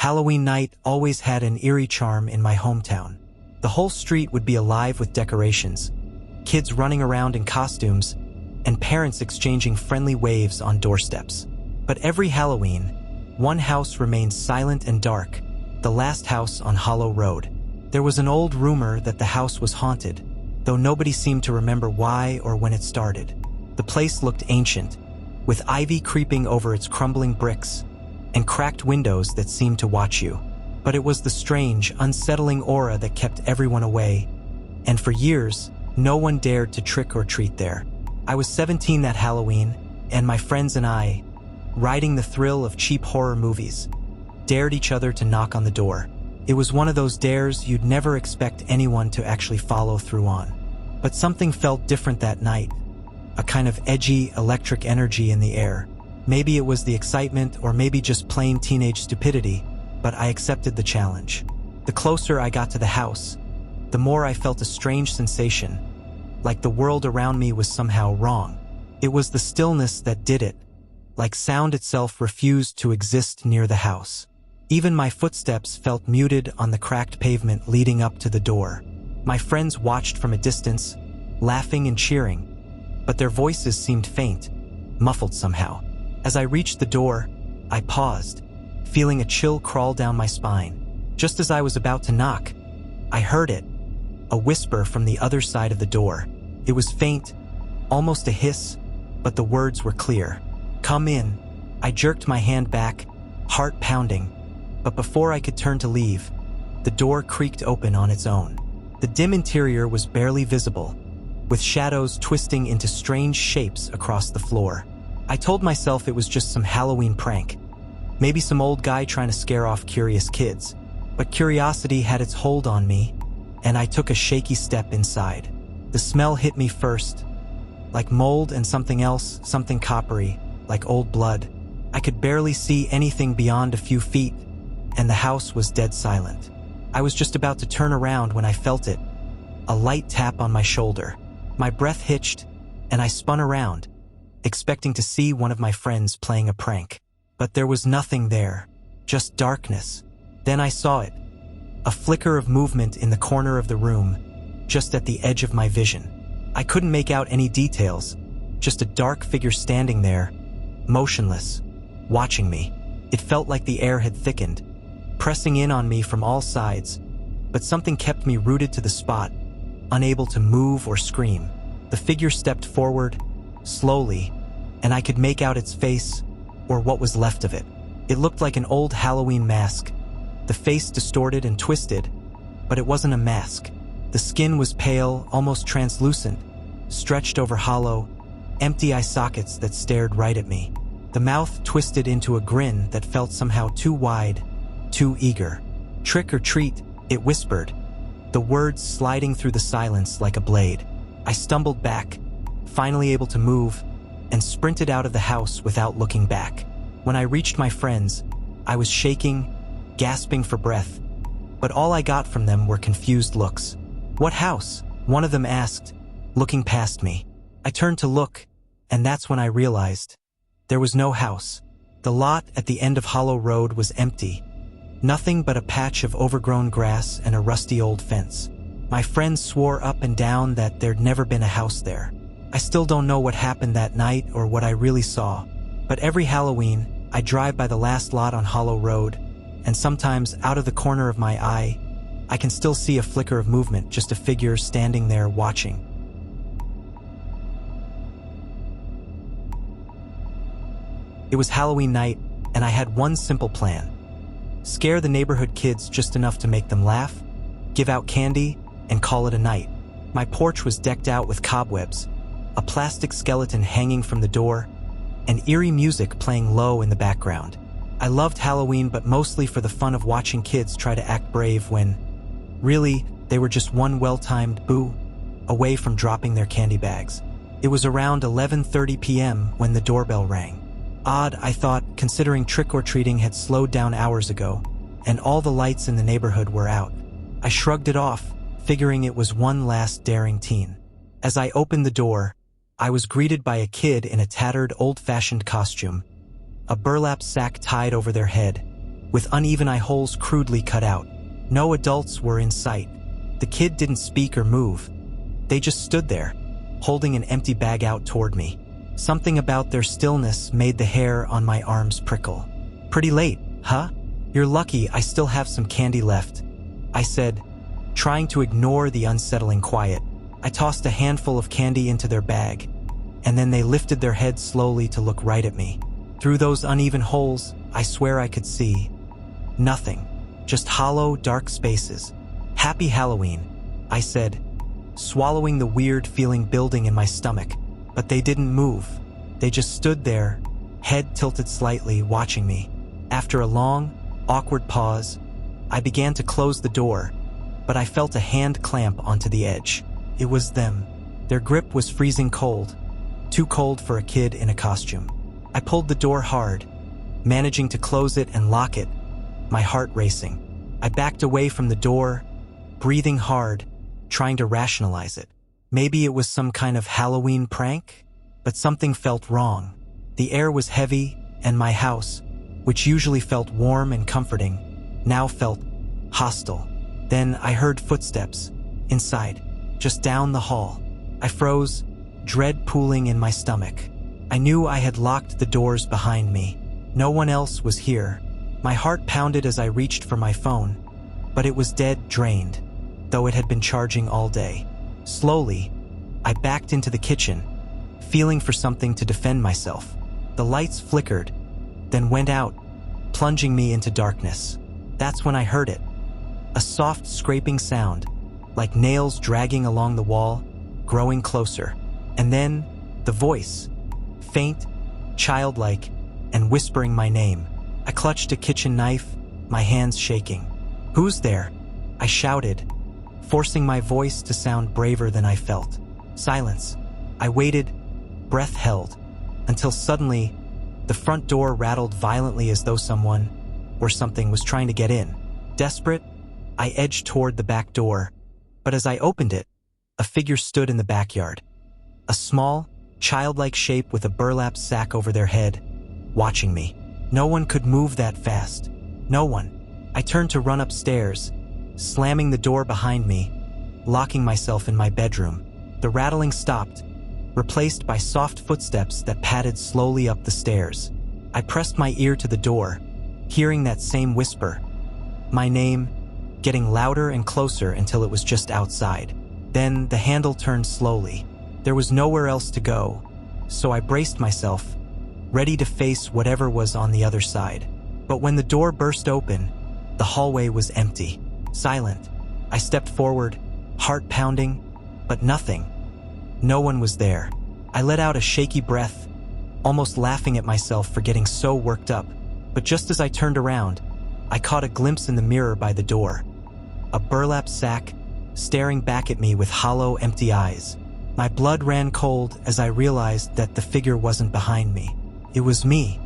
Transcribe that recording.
Halloween night always had an eerie charm in my hometown. The whole street would be alive with decorations, kids running around in costumes, and parents exchanging friendly waves on doorsteps. But every Halloween, one house remained silent and dark, the last house on Hollow Road. There was an old rumor that the house was haunted, though nobody seemed to remember why or when it started. The place looked ancient, with ivy creeping over its crumbling bricks and cracked windows that seemed to watch you. But it was the strange, unsettling aura that kept everyone away, and for years, no one dared to trick or treat there. I was 17 that Halloween, and my friends and I, riding the thrill of cheap horror movies, dared each other to knock on the door. It was one of those dares you'd never expect anyone to actually follow through on. But something felt different that night, a kind of edgy, electric energy in the air. Maybe it was the excitement, or maybe just plain teenage stupidity, but I accepted the challenge. The closer I got to the house, the more I felt a strange sensation, like the world around me was somehow wrong. It was the stillness that did it, like sound itself refused to exist near the house. Even my footsteps felt muted on the cracked pavement leading up to the door. My friends watched from a distance, laughing and cheering, but their voices seemed faint, muffled somehow. As I reached the door, I paused, feeling a chill crawl down my spine. Just as I was about to knock, I heard it, a whisper from the other side of the door. It was faint, almost a hiss, but the words were clear. "Come in." I jerked my hand back, heart pounding, but before I could turn to leave, the door creaked open on its own. The dim interior was barely visible, with shadows twisting into strange shapes across the floor. I told myself it was just some Halloween prank, maybe some old guy trying to scare off curious kids. But curiosity had its hold on me, and I took a shaky step inside. The smell hit me first, like mold and something else, something coppery, like old blood. I could barely see anything beyond a few feet, and the house was dead silent. I was just about to turn around when I felt it, a light tap on my shoulder. My breath hitched, and I spun around, expecting to see one of my friends playing a prank. But there was nothing there, just darkness. Then I saw it, a flicker of movement in the corner of the room, just at the edge of my vision. I couldn't make out any details, just a dark figure standing there, motionless, watching me. It felt like the air had thickened, pressing in on me from all sides, but something kept me rooted to the spot, unable to move or scream. The figure stepped forward, slowly, and I could make out its face, or what was left of it. It looked like an old Halloween mask, the face distorted and twisted, but it wasn't a mask. The skin was pale, almost translucent, stretched over hollow, empty eye sockets that stared right at me. The mouth twisted into a grin that felt somehow too wide, too eager. "Trick or treat," it whispered, the words sliding through the silence like a blade. I stumbled back, finally able to move, and sprinted out of the house without looking back. When I reached my friends, I was shaking, gasping for breath, but all I got from them were confused looks. "What house?" one of them asked, looking past me. I turned to look, and that's when I realized there was no house. The lot at the end of Hollow Road was empty, nothing but a patch of overgrown grass and a rusty old fence. My friends swore up and down that there'd never been a house there. I still don't know what happened that night or what I really saw, but every Halloween, I drive by the last lot on Hollow Road, and sometimes out of the corner of my eye, I can still see a flicker of movement, just a figure standing there watching. It was Halloween night, and I had one simple plan. Scare the neighborhood kids just enough to make them laugh, give out candy, and call it a night. My porch was decked out with cobwebs, a plastic skeleton hanging from the door, and eerie music playing low in the background. I loved Halloween, but mostly for the fun of watching kids try to act brave when, really, they were just one well-timed boo away from dropping their candy bags. It was around 11:30 p.m. when the doorbell rang. Odd, I thought, considering trick-or-treating had slowed down hours ago, and all the lights in the neighborhood were out. I shrugged it off, figuring it was one last daring teen. As I opened the door, I was greeted by a kid in a tattered, old-fashioned costume, a burlap sack tied over their head, with uneven eye holes crudely cut out. No adults were in sight. The kid didn't speak or move. They just stood there, holding an empty bag out toward me. Something about their stillness made the hair on my arms prickle. "Pretty late, huh? You're lucky I still have some candy left," I said, trying to ignore the unsettling quiet. I tossed a handful of candy into their bag, and then they lifted their heads slowly to look right at me. Through those uneven holes, I swear I could see nothing, just hollow, dark spaces. "Happy Halloween," I said, swallowing the weird feeling building in my stomach. But they didn't move. They just stood there, head tilted slightly, watching me. After a long, awkward pause, I began to close the door, but I felt a hand clamp onto the edge. It was them. Their grip was freezing cold, too cold for a kid in a costume. I pulled the door hard, managing to close it and lock it, my heart racing. I backed away from the door, breathing hard, trying to rationalize it. Maybe it was some kind of Halloween prank? But something felt wrong. The air was heavy, and my house, which usually felt warm and comforting, now felt hostile. Then I heard footsteps, inside, just down the hall. I froze, dread pooling in my stomach. I knew I had locked the doors behind me. No one else was here. My heart pounded as I reached for my phone, but it was dead drained, though it had been charging all day. Slowly, I backed into the kitchen, feeling for something to defend myself. The lights flickered, then went out, plunging me into darkness. That's when I heard it. A soft scraping sound, like nails dragging along the wall, growing closer. And then, the voice, faint, childlike, and whispering my name. I clutched a kitchen knife, my hands shaking. "Who's there?" I shouted, forcing my voice to sound braver than I felt. Silence. I waited, breath held, until suddenly, the front door rattled violently as though someone, or something, was trying to get in. Desperate, I edged toward the back door, but as I opened it, a figure stood in the backyard. A small, childlike shape with a burlap sack over their head, watching me. No one could move that fast. No one. I turned to run upstairs, slamming the door behind me, locking myself in my bedroom. The rattling stopped, replaced by soft footsteps that padded slowly up the stairs. I pressed my ear to the door, hearing that same whisper. My name, getting louder and closer until it was just outside. Then the handle turned slowly. There was nowhere else to go, so I braced myself, ready to face whatever was on the other side. But when the door burst open, the hallway was empty. Silent. I stepped forward, heart pounding, but nothing. No one was there. I let out a shaky breath, almost laughing at myself for getting so worked up. But just as I turned around, I caught a glimpse in the mirror by the door. A burlap sack, staring back at me with hollow, empty eyes. My blood ran cold as I realized that the figure wasn't behind me. It was me.